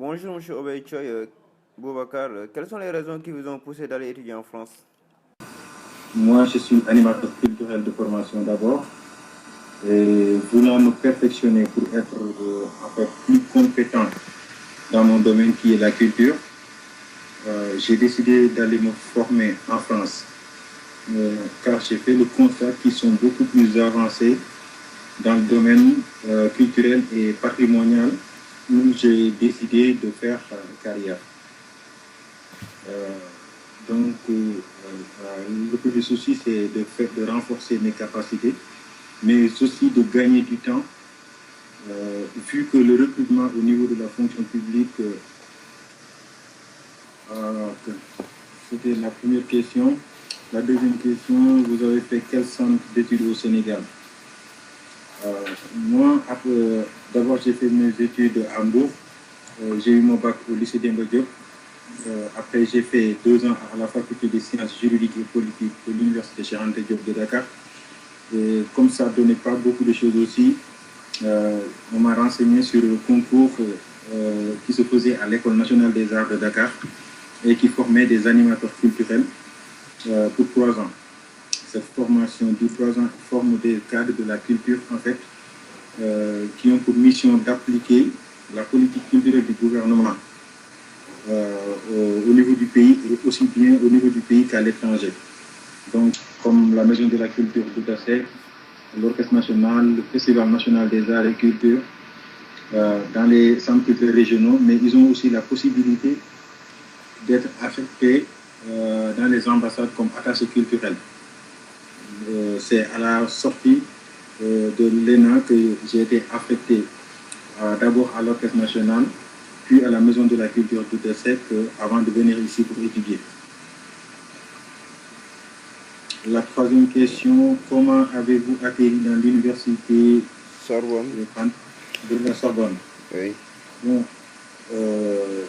Bonjour, Monsieur Obey Choy, Boubacar. Quelles sont les raisons qui vous ont poussé d'aller étudier en France? Moi, je suis animateur culturel de formation d'abord. Et voulant me perfectionner pour être en fait, plus compétent dans mon domaine qui est la culture, j'ai décidé d'aller me former en France. Car j'ai fait le constat qu'ils sont beaucoup plus avancés dans le domaine culturel et patrimonial où j'ai décidé de faire carrière. Le premier souci, c'est de renforcer mes capacités, mais aussi de gagner du temps, vu que le recrutement au niveau de la fonction publique, c'était la première question. La deuxième question, vous avez fait quel centre d'études au Sénégal? Moi, d'abord, j'ai fait mes études à Hambourg. J'ai eu mon bac au lycée Demba Diop. Après, j'ai fait 2 ans à la faculté des sciences juridiques et politiques de l'université Cheikh Anta Diop de Dakar. Et comme ça ne donnait pas beaucoup de choses aussi, on m'a renseigné sur le concours qui se faisait à l'École nationale des arts de Dakar et qui formait des animateurs culturels pour 3 ans. Cette formation de 3 ans forme des cadres de la culture, en fait, qui ont pour mission d'appliquer la politique culturelle du gouvernement au niveau du pays et aussi bien au niveau du pays qu'à l'étranger. Donc, comme la Maison de la Culture d'Outasek, l'Orchestre national, le Festival national des arts et culture, dans les centres culturels régionaux, mais ils ont aussi la possibilité d'être affectés dans les ambassades comme attachés culturels. C'est à la sortie de l'ENA que j'ai été affecté d'abord à l'Orchestre national, puis à la Maison de la Culture d'Outasek avant de venir ici pour étudier. La troisième question, comment avez-vous atterri dans l'université Sorbonne. De la Sorbonne? Oui. Bon, je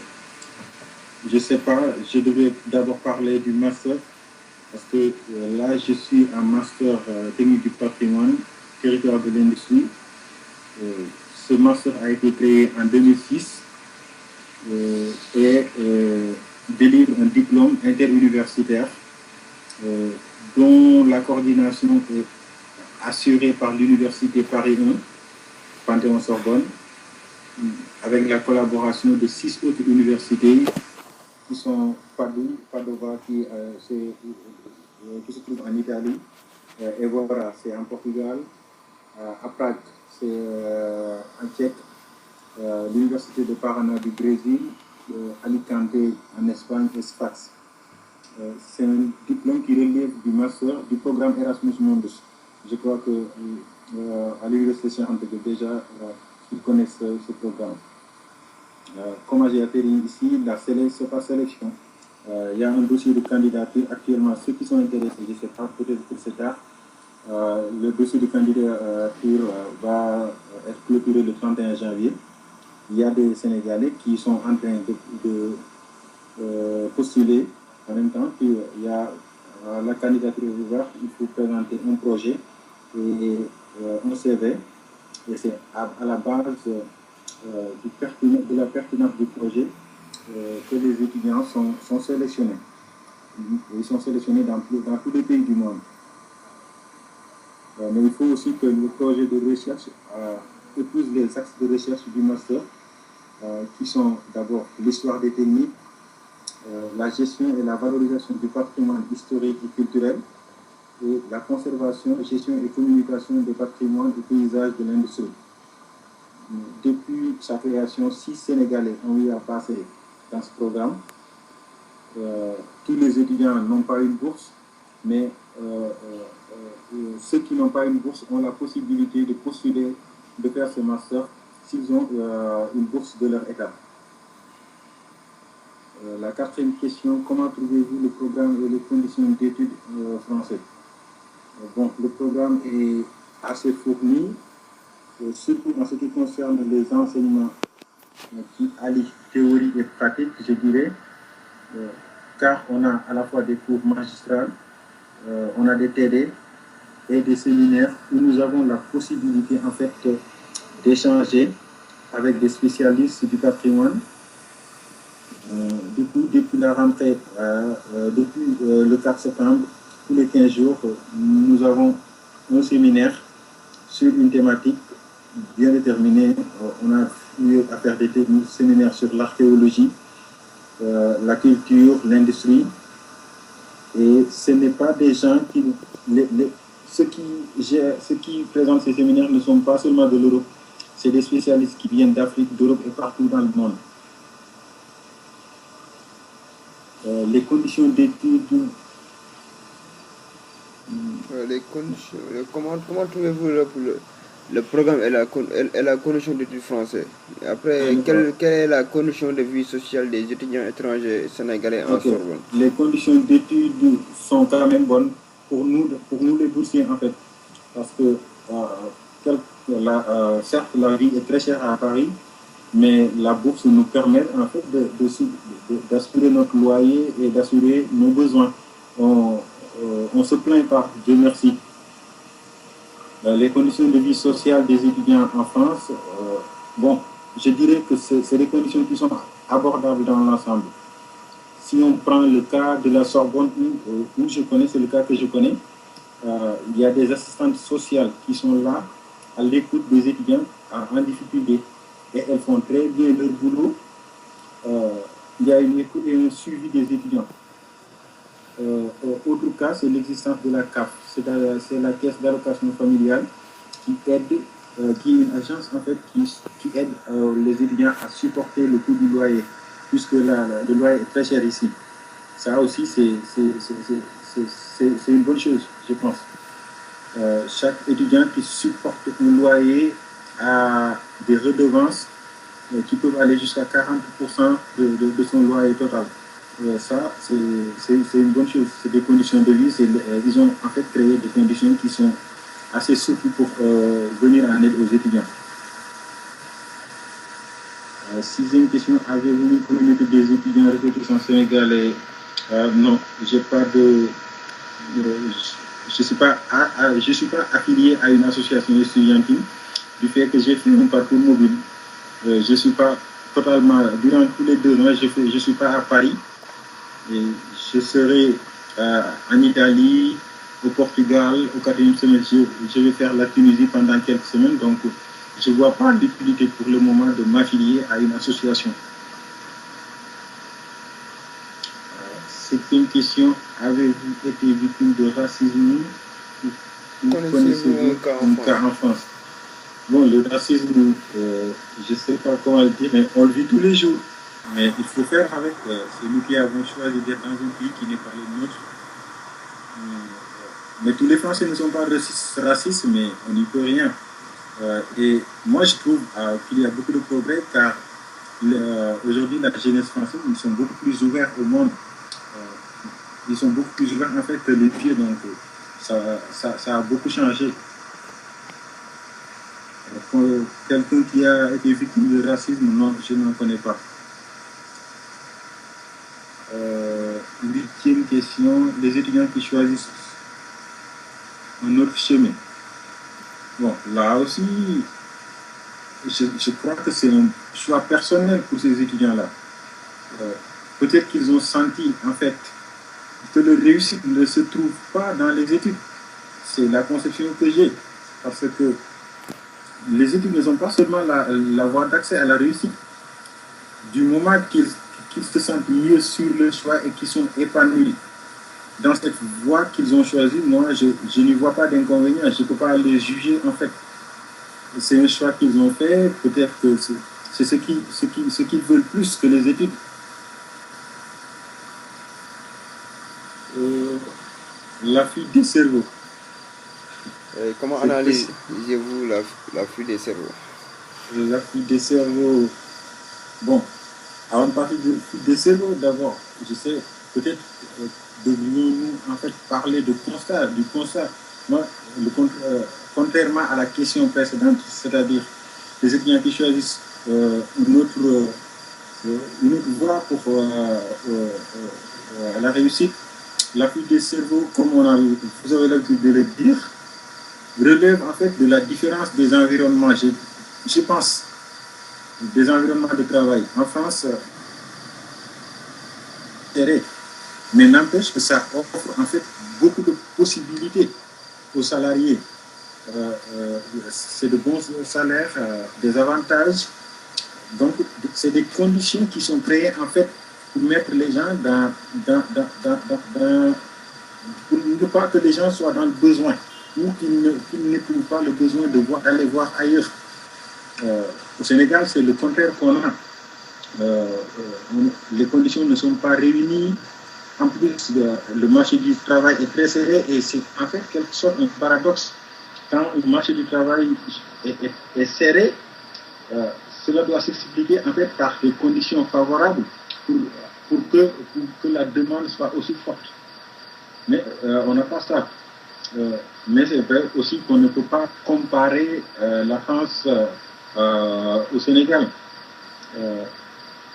ne sais pas, je devrais d'abord parler du master, parce que là, je suis en master technique du patrimoine, territoire de l'industrie. Ce master a été créé en 2006 et délivre un diplôme interuniversitaire dont la coordination est assurée par l'Université Paris 1, Panthéon-Sorbonne, avec la collaboration de 6 autres universités qui sont Padova qui se trouve en Italie, Evora c'est en Portugal, à Prague c'est en Tchèque, l'Université de Paraná du Brésil, Alicante en Espagne et Sfax. C'est un diplôme qui relève du master du programme Erasmus Mundus. Je crois que à l'université Cheikh Anta Diop déjà ils connaissent ce programme. Comment j'ai atterri ici, c'est pas sélection. Il y a un dossier de candidature actuellement. Ceux qui sont intéressés, je ne sais pas, peut-être pour cet art, le dossier de candidature va être clôturé le 31 janvier. Il y a des Sénégalais qui sont en train de postuler. En même temps, il y a la candidature ouverte, il faut présenter un projet et un CV. Et c'est à la base de la pertinence du projet que les étudiants sont sélectionnés. Ils sont sélectionnés dans tous les pays du monde. Mais il faut aussi que le projet de recherche épouse les axes de recherche du master, qui sont d'abord l'histoire des techniques, la gestion et la valorisation du patrimoine historique et culturel, et la conservation, gestion et communication des patrimoines et paysages de l'industrie. Depuis sa création, 6 Sénégalais ont eu à passer dans ce programme. Tous les étudiants n'ont pas une bourse, mais ceux qui n'ont pas une bourse ont la possibilité de postuler, de faire ce master s'ils ont une bourse de leur État. La quatrième question, comment trouvez-vous le programme et les conditions d'études français? Bon, le programme est assez fourni, surtout en ce qui concerne les enseignements qui allient théorie et pratique, je dirais, car on a à la fois des cours magistrales, on a des TD et des séminaires où nous avons la possibilité en fait d'échanger avec des spécialistes du patrimoine Depuis la rentrée, depuis le 4 septembre, tous les 15 jours, nous avons un séminaire sur une thématique bien déterminée. On a eu à faire des séminaires sur l'archéologie, la culture, l'industrie. Et ce n'est pas des gens qui... ceux qui présentent ces séminaires ne sont pas seulement de l'Europe, c'est des spécialistes qui viennent d'Afrique, d'Europe et partout dans le monde. Les conditions d'études... Comment trouvez-vous le programme et la condition d'études français? Après, quelle est la condition de vie sociale des étudiants étrangers sénégalais en Sorbonne? Les conditions d'études sont quand même bonnes pour nous les boursiers, en fait. Parce que, certes, la vie est très chère à Paris, mais la bourse nous permet, en fait, d'assurer notre loyer et d'assurer nos besoins. On se plaint pas, Dieu merci. Les conditions de vie sociale des étudiants en France, bon, je dirais que c'est des conditions qui sont abordables dans l'ensemble. Si on prend le cas de la Sorbonne, où je connais, c'est le cas que je connais, il y a des assistantes sociales qui sont là à l'écoute des étudiants en difficulté. Et elles font très bien leur boulot. Il y a une écoute et un suivi des étudiants. Autre cas, c'est l'existence de la CAF, c'est la caisse d'allocation familiale qui aide, qui est une agence en fait qui aide les étudiants à supporter le coût du loyer, puisque le loyer est très cher ici. Ça aussi, c'est une bonne chose, je pense. Chaque étudiant qui supporte un loyer a des redevances qui peuvent aller jusqu'à 40% de son loyer total. Ça, c'est une bonne chose. C'est des conditions de vie. Ils ont en fait créé des conditions qui sont assez souples pour venir en aide aux étudiants. Sixième question, avez-vous une communauté des étudiants ressortissants sénégalais? Non, j'ai pas de... je suis pas affilié à une association estudiantine du fait que j'ai fait un parcours mobile. Je suis pas totalement... Durant tous les 2 ans, je suis pas à Paris. Et je serai en Italie, au Portugal, au 4e semestre. Je vais faire la Tunisie pendant quelques semaines. Donc, je ne vois pas d'utilité pour le moment de m'affilier à une association. C'est une question. Avez-vous été victime de racisme ou connaissez-vous un cas en France? Bon, le racisme, je ne sais pas comment le dire, mais on le vit tous les jours. Mais il faut faire avec. C'est nous qui avons choisi d'être dans un pays qui n'est pas le nôtre. Mais tous les Français ne sont pas racistes, mais on n'y peut rien. Et moi, je trouve qu'il y a beaucoup de progrès car aujourd'hui, la jeunesse française, ils sont beaucoup plus ouverts au monde. Ils sont beaucoup plus ouverts en fait que les vieux, donc ça a beaucoup changé. Quelqu'un qui a été victime de racisme, non, je n'en connais pas. 8e question, les étudiants qui choisissent un autre chemin. Bon, là aussi, je crois que c'est un choix personnel pour ces étudiants-là. Peut-être qu'ils ont senti, en fait, que leur réussite ne se trouve pas dans les études. C'est la conception que j'ai. Parce que les études ne sont pas seulement la voie d'accès à la réussite. Du moment qu'ils se sentent mieux sur le choix et qu'ils sont épanouis dans cette voie qu'ils ont choisie, moi, je n'y vois pas d'inconvénient. Je ne peux pas les juger, en fait. C'est un choix qu'ils ont fait. Peut-être que c'est ce qu'ils veulent plus que les études. La fuite des cerveaux. Comment analysez-vous la fuite des cerveaux? La fuite des cerveaux. Bon, avant de parler de fuite des cerveaux, d'abord, je sais, peut-être devrions-nous en fait parler de constat, du constat. Moi, contrairement à la question précédente, c'est-à-dire les étudiants qui choisissent une autre voie pour la réussite, la fuite des cerveaux, comme vous avez l'habitude de le dire, relève en fait de la différence des environnements, je pense, des environnements de travail. En France, serré. Mais n'empêche que ça offre en fait beaucoup de possibilités aux salariés. C'est de bons salaires, des avantages. Donc, c'est des conditions qui sont créées en fait pour mettre les gens pour ne pas que les gens soient dans le besoin ou qu'ils n'éprouvent pas le besoin d'aller voir ailleurs. Au Sénégal, c'est le contraire qu'on a. Les conditions ne sont pas réunies. En plus, le marché du travail est très serré et c'est en fait quelque sorte un paradoxe. Quand le marché du travail est serré, cela doit s'expliquer en fait par des conditions favorables pour que la demande soit aussi forte. Mais on n'a pas ça. Mais c'est vrai aussi qu'on ne peut pas comparer la France au Sénégal.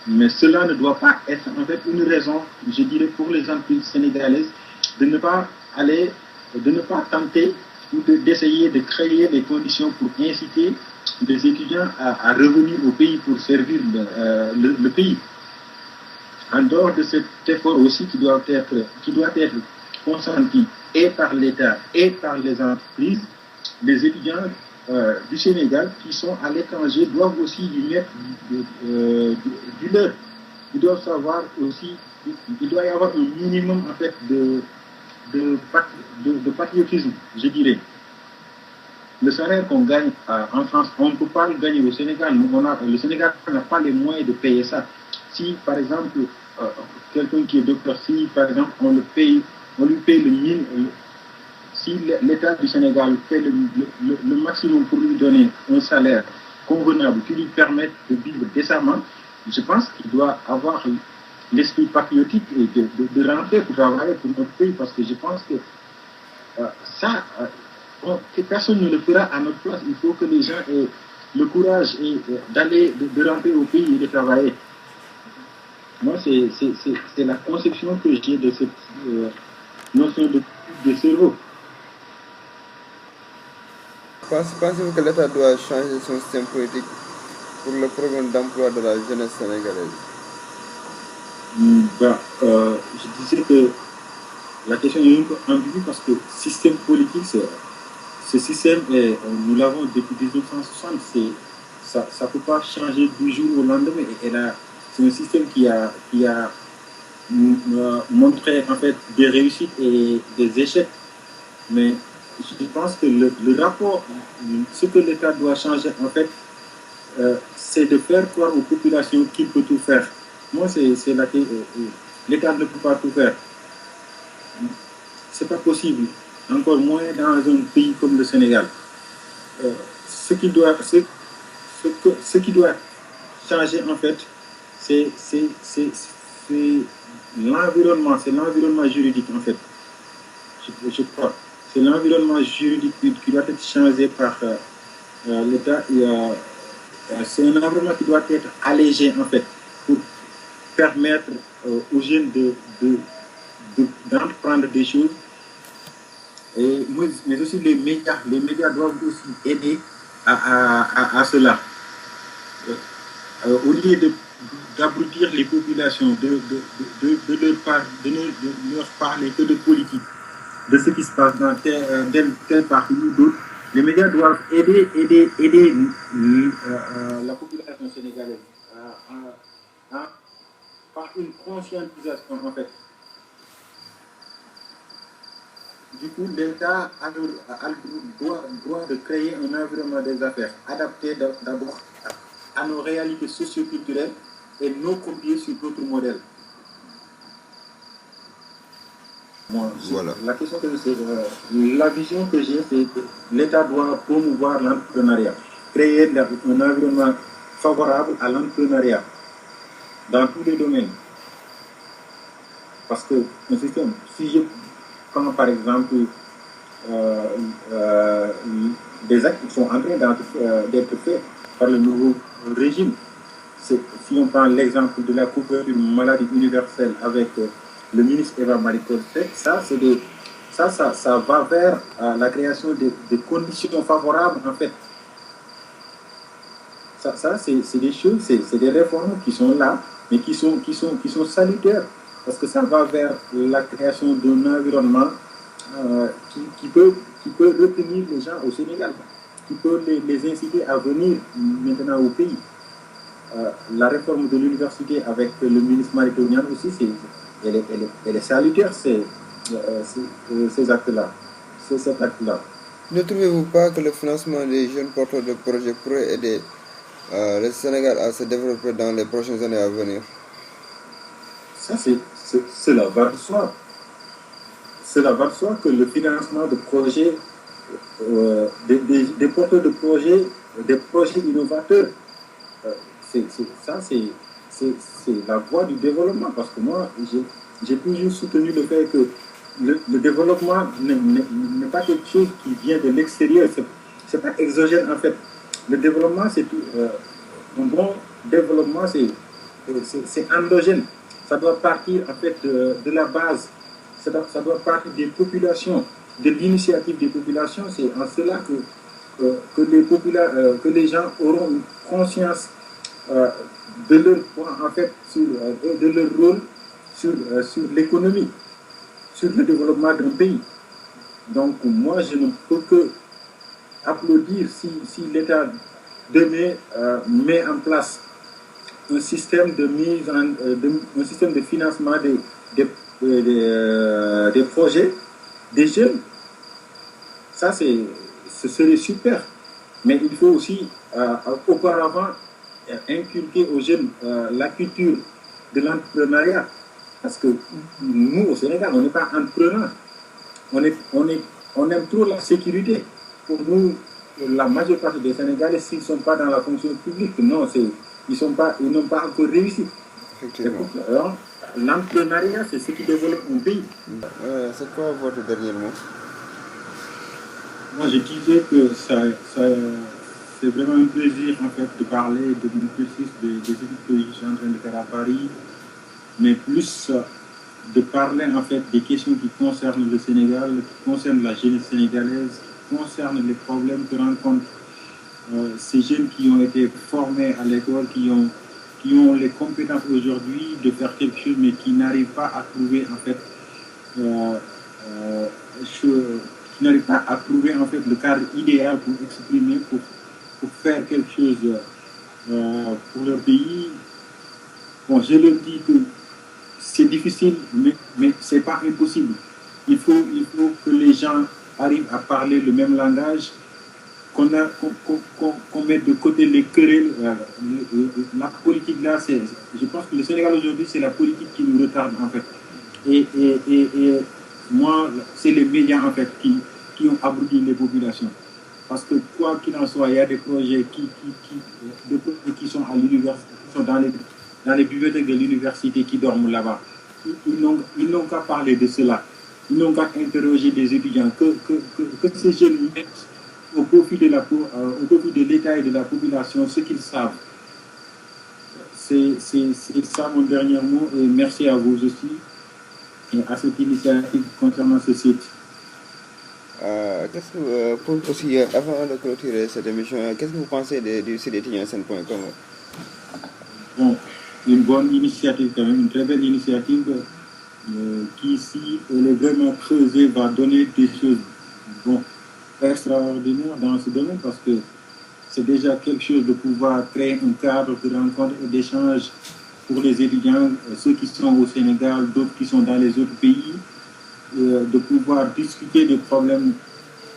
Mais cela ne doit pas être en fait une raison, je dirais, pour les entreprises sénégalaises de ne pas tenter ou d'essayer de créer les conditions pour inciter des étudiants à revenir au pays pour servir le pays. En dehors de cet effort aussi qui doit être consenti et par l'État et par les entreprises, les étudiants du Sénégal qui sont à l'étranger doivent aussi y mettre du leur. Ils doivent savoir aussi, il doit y avoir un minimum en fait de patriotisme, je dirais. Le salaire qu'on gagne en France, on ne peut pas le gagner au Sénégal. Le Sénégal n'a pas les moyens de payer ça. Si, par exemple, quelqu'un qui est docteur, si, par exemple, on lui paye le minimum, si l'État du Sénégal fait le maximum pour lui donner un salaire convenable qui lui permette de vivre décemment, je pense qu'il doit avoir l'esprit patriotique et de rentrer pour travailler pour notre pays, parce que je pense que que personne ne le fera à notre place. Il faut que les gens aient le courage de rentrer au pays et de travailler. Moi, c'est la conception que j'ai de cette notion de cerveau. Pensez-vous que l'État doit changer son système politique pour le programme d'emploi de la jeunesse sénégalaise? Je disais que la question est un peu ambiguë parce que système politique, ce système, nous l'avons depuis 1960, ça ne peut pas changer du jour au lendemain. C'est un système qui a montré en fait des réussites et des échecs. Mais je pense que le rapport, ce que l'État doit changer en fait, c'est de faire croire aux populations qu'il peut tout faire. Moi, l'État ne peut pas tout faire. C'est pas possible. Encore moins dans un pays comme le Sénégal. Ce qui doit changer en fait, c'est l'environnement, juridique en fait. Je crois. C'est l'environnement juridique qui doit être changé par l'État. C'est un environnement qui doit être allégé en fait pour permettre aux jeunes d'entreprendre des choses. Mais aussi les médias doivent aussi aider à cela. Au lieu d'abrutir les populations, de ne leur parler que de politique, de ce qui se passe dans tel parti ou d'autres, les médias doivent aider la population sénégalaise par une conscientisation en fait. Du coup, l'État a le droit de créer un environnement des affaires adapté d'abord à nos réalités socio-culturelles et non copier sur d'autres modèles. Voilà. La question que la vision que j'ai, c'est que l'État doit promouvoir l'entrepreneuriat, créer un environnement favorable à l'entrepreneuriat dans tous les domaines. Parce que un système, si je prends par exemple des actes qui sont en train d'être faits par le nouveau régime, si on prend l'exemple de la couverture maladie universelle avec le ministre Eva Marie Coll Seck, ça va vers la création de conditions favorables en fait. Ça c'est des choses, c'est des réformes qui sont là, mais qui sont salutaires. parce que ça va vers la création d'un environnement qui peut retenir les gens au Sénégal, qui peut les inciter à venir maintenant au pays. La réforme de l'université avec le ministre Mary Teuw aussi, elle est salutaire, ces actes-là, cet acte-là. Ne trouvez-vous pas que le financement des jeunes porteurs de projets pourrait aider le Sénégal à se développer dans les prochaines années à venir? Ça, cela va de soi. Cela va de soi que le financement de projets, des porteurs de projets, des projets innovateurs, c'est la voie du développement. Parce que moi, j'ai toujours soutenu le fait que le développement n'est pas quelque chose qui vient de l'extérieur. C'est pas exogène en fait. Le développement, c'est tout. Un bon développement, c'est endogène. Ça doit partir en fait de la base. Ça doit partir des populations, de l'initiative des populations. C'est en cela que les gens auront une conscience de leur en fait de leur rôle sur l'économie, sur le développement d'un pays. Donc moi je ne peux que applaudir si l'État demain met en place un système de un système de financement des projets des jeunes. Ça ce serait super. Mais il faut aussi auparavant inculquer aux jeunes la culture de l'entrepreneuriat. Parce que nous, au Sénégal, on n'est pas entrepreneurs. On aime trop la sécurité. Pour nous, la majeure partie des Sénégalais, s'ils ne sont pas dans la fonction publique, non, ils n'ont pas encore réussi. L'entrepreneuriat, c'est ce qui développe un pays. C'est quoi votre dernier mot? Moi, je disais que c'est vraiment un plaisir en fait de parler de l'exercice des études que je suis en train de faire à Paris, mais plus de parler en fait des questions qui concernent le Sénégal, qui concernent la jeunesse sénégalaise, qui concernent les problèmes que rencontrent ces jeunes qui ont été formés à l'école, qui ont les compétences aujourd'hui de faire quelque chose, mais qui n'arrivent pas à trouver en fait qui n'arrivent pas à trouver en fait le cadre idéal pour exprimer, pour faire quelque chose pour leur pays. Bon, je leur dis que c'est difficile, mais ce n'est pas impossible. Il faut que les gens arrivent à parler le même langage, qu'on mette de côté les querelles. La politique là, je pense que le Sénégal aujourd'hui, c'est la politique qui nous retarde en fait. Et moi, c'est les médias en fait qui ont abruti les populations. Parce que quoi qu'il en soit, il y a des projets qui sont à l'université, qui sont dans les bibliothèques de l'université qui dorment là-bas. Ils n'ont qu'à parler de cela. Ils n'ont qu'à interroger des étudiants. Que ces jeunes mettent au profit de l'État et de la population ce qu'ils savent. C'est ça mon dernier mot. Et merci à vous aussi et à cette initiative concernant ce site. Pour aussi, avant de clôturer cette émission, qu'est-ce que vous pensez du site étudiantsen.com? Bon, une bonne initiative quand même, une très belle initiative qui, si elle est vraiment creusée, va donner des choses extraordinaires dans ce domaine parce que c'est déjà quelque chose de pouvoir créer un cadre de rencontre et d'échange pour les étudiants, ceux qui sont au Sénégal, d'autres qui sont dans les autres pays, de pouvoir discuter des problèmes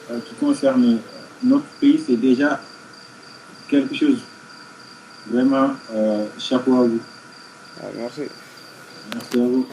qui concernent notre pays, c'est déjà quelque chose. Vraiment, chapeau à vous. Merci. Merci à vous.